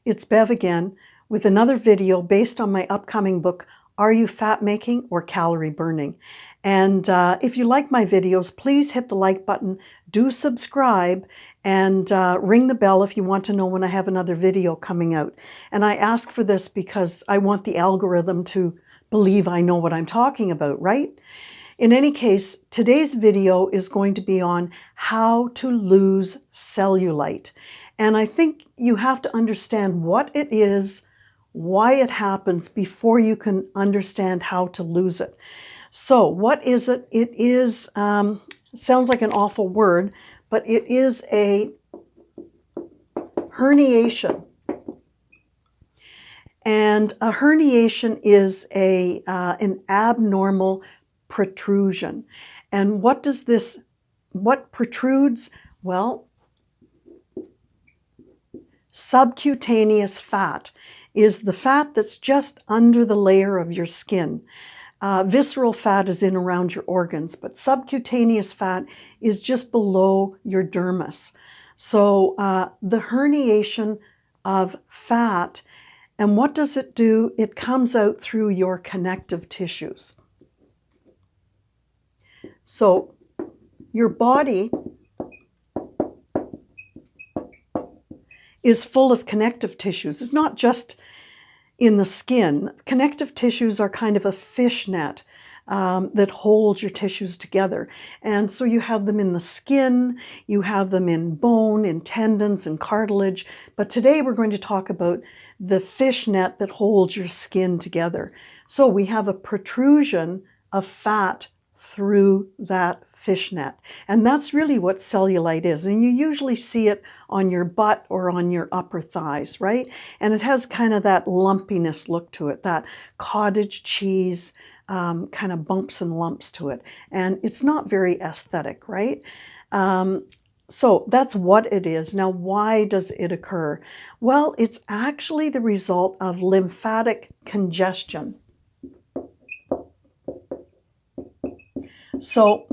It's Bev again with another video based on my upcoming book, Are You Fat Making or Calorie Burning? And if you like my videos, please hit the like button, do subscribe, and ring the bell if you want to know when I have another video coming out. And I ask for this because I want the algorithm to believe I know what I'm talking about, right? In any case, today's video is going to be on how to lose cellulite. And I think you have to understand what it is, why it happens, before you can understand how to lose it. So what is it? It is, sounds like an awful word, but it is a herniation. And a herniation is an abnormal protrusion. And what protrudes? Well, subcutaneous fat is the fat that's just under the layer of your skin. Visceral fat is in around your organs, but subcutaneous fat is just below your dermis. So the herniation of fat, and what does it do? It comes out through your connective tissues. So your body is full of connective tissues. It's not just in the skin. Connective tissues are kind of a fishnet that holds your tissues together. And so you have them in the skin, you have them in bone, in tendons, and cartilage. But today we're going to talk about the fishnet that holds your skin together. So we have a protrusion of fat through that fishnet. And that's really what cellulite is. And you usually see it on your butt or on your upper thighs, right? And it has kind of that lumpiness look to it, that cottage cheese kind of bumps and lumps to it. And it's not very aesthetic, right? So that's what it is. Now, why does it occur? Well, it's actually the result of lymphatic congestion. So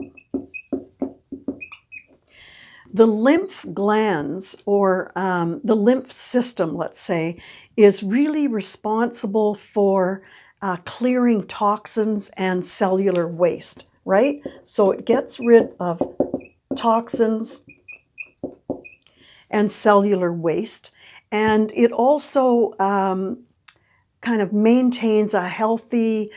the lymph glands, or the lymph system, let's say, is really responsible for clearing toxins and cellular waste, right? So it gets rid of toxins and cellular waste, and it also kind of maintains a healthy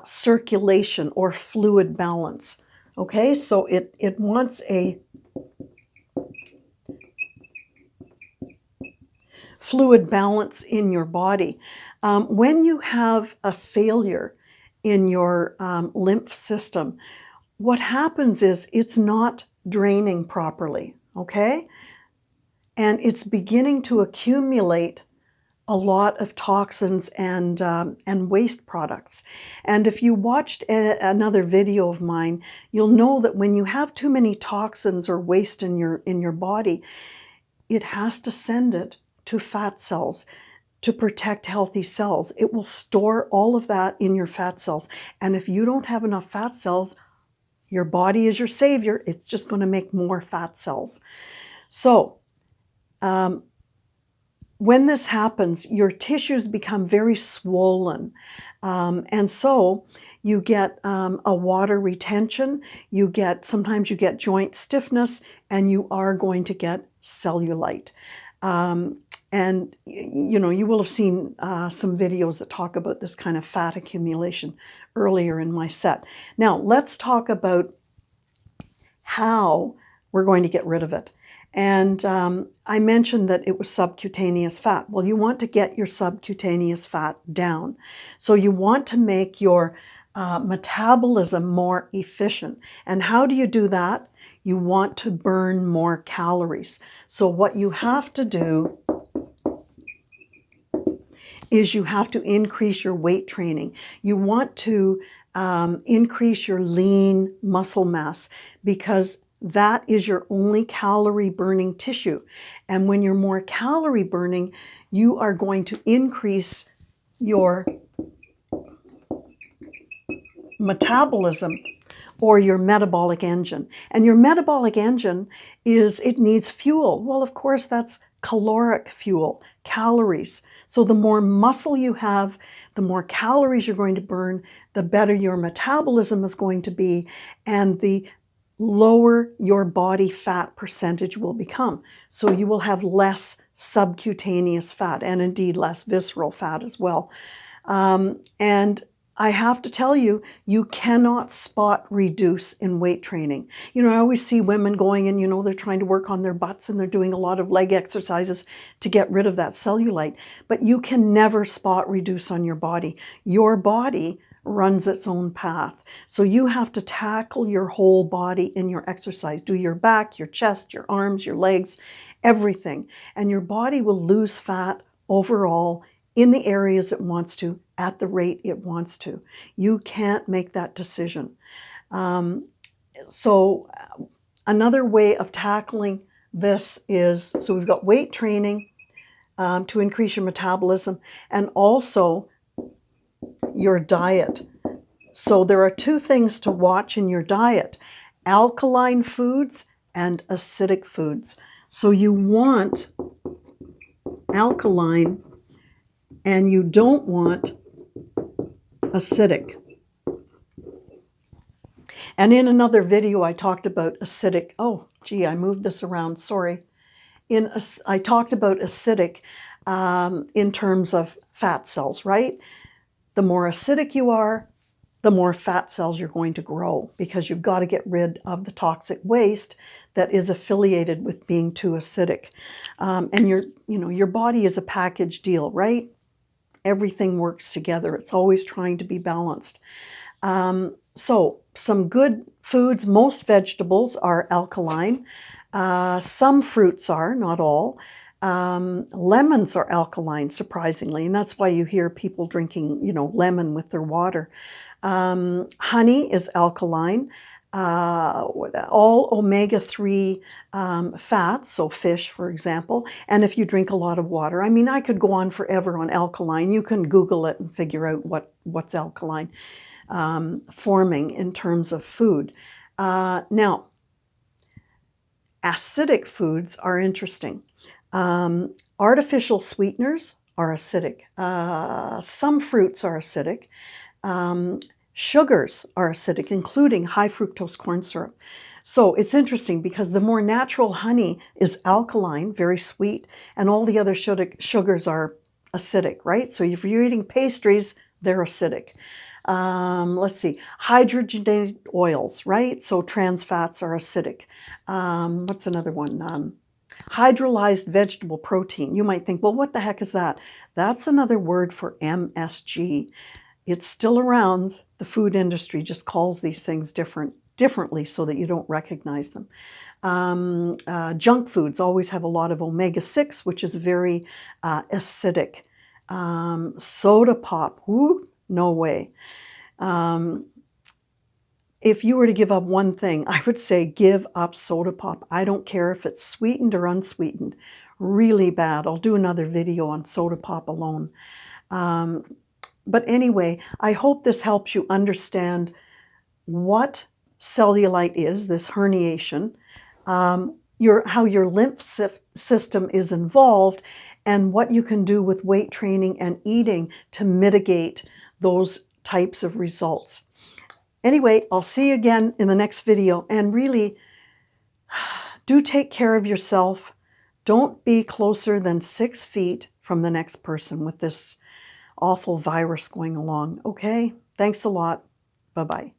circulation or fluid balance. Okay, so it wants a fluid balance in your body. When you have a failure in your lymph system, what happens is it's not draining properly, okay? And it's beginning to accumulate a lot of toxins and waste products. And if you watched another video of mine, you'll know that when you have too many toxins or waste in your body, it has to send it to fat cells to protect healthy cells. It will store all of that in your fat cells. And if you don't have enough fat cells, your body is your savior. It's just going to make more fat cells. So when this happens, your tissues become very swollen. And so you get a water retention, sometimes you get joint stiffness, and you are going to get cellulite. And you know, you will have seen some videos that talk about this kind of fat accumulation earlier in my set. Now, let's talk about how we're going to get rid of it. And I mentioned that it was subcutaneous fat. Well, you want to get your subcutaneous fat down. So you want to make your metabolism more efficient. And how do you do that? You want to burn more calories. So what you have to do is you have to increase your weight training. You want to increase your lean muscle mass, because that is your only calorie burning tissue. And when you're more calorie burning, you are going to increase your metabolism, or your metabolic engine. And your metabolic engine it needs fuel. Well, of course, that's caloric fuel, calories. So the more muscle you have, the more calories you're going to burn, the better your metabolism is going to be, and the lower your body fat percentage will become. So you will have less subcutaneous fat and indeed less visceral fat as well. And I have to tell you, you cannot spot reduce in weight training. You know, I always see women going and, you know, they're trying to work on their butts and they're doing a lot of leg exercises to get rid of that cellulite. But you can never spot reduce on your body. Your body runs its own path. So you have to tackle your whole body in your exercise. Do your back, your chest, your arms, your legs, everything. And your body will lose fat overall in the areas it wants to, at the rate it wants to. You can't make that decision. So another way of tackling this is, so we've got weight training to increase your metabolism, and also your diet. So there are two things to watch in your diet: alkaline foods and acidic foods. So you want alkaline and you don't want acidic. And in another video I talked about acidic. Oh, gee, I moved this around, sorry. I talked about acidic in terms of fat cells, right? The more acidic you are, the more fat cells you're going to grow, because you've got to get rid of the toxic waste that is affiliated with being too acidic. And your body is a package deal, right? Everything works together. It's always trying to be balanced. So some good foods, most vegetables are alkaline. Some fruits are, not all. Lemons are alkaline, surprisingly, and that's why you hear people drinking, lemon with their water. Honey is alkaline. All omega-3 fats, so fish, for example, and if you drink a lot of water. I mean, I could go on forever on alkaline. You can Google it and figure out what's alkaline forming in terms of food. Now, acidic foods are interesting. Artificial sweeteners are acidic. Some fruits are acidic. Sugars are acidic, including high fructose corn syrup. So it's interesting because the more natural honey is alkaline, very sweet, and all the other sugars are acidic, right? So if you're eating pastries, they're acidic. Let's see, hydrogenated oils, right? So trans fats are acidic. What's another one? Hydrolyzed vegetable protein. You might think, well, what the heck is that? That's another word for MSG. It's still around. The food industry just calls these things differently so that you don't recognize them. Junk foods always have a lot of omega-6, which is very acidic. Soda pop, whoo, no way. If you were to give up one thing, I would say give up soda pop. I don't care if it's sweetened or unsweetened. Really bad. I'll do another video on soda pop alone. But anyway, I hope this helps you understand what cellulite is, this herniation, how your lymph system is involved, and what you can do with weight training and eating to mitigate those types of results. Anyway, I'll see you again in the next video, and really, do take care of yourself. Don't be closer than 6 feet from the next person with this awful virus going along. Okay? Thanks a lot. Bye-bye.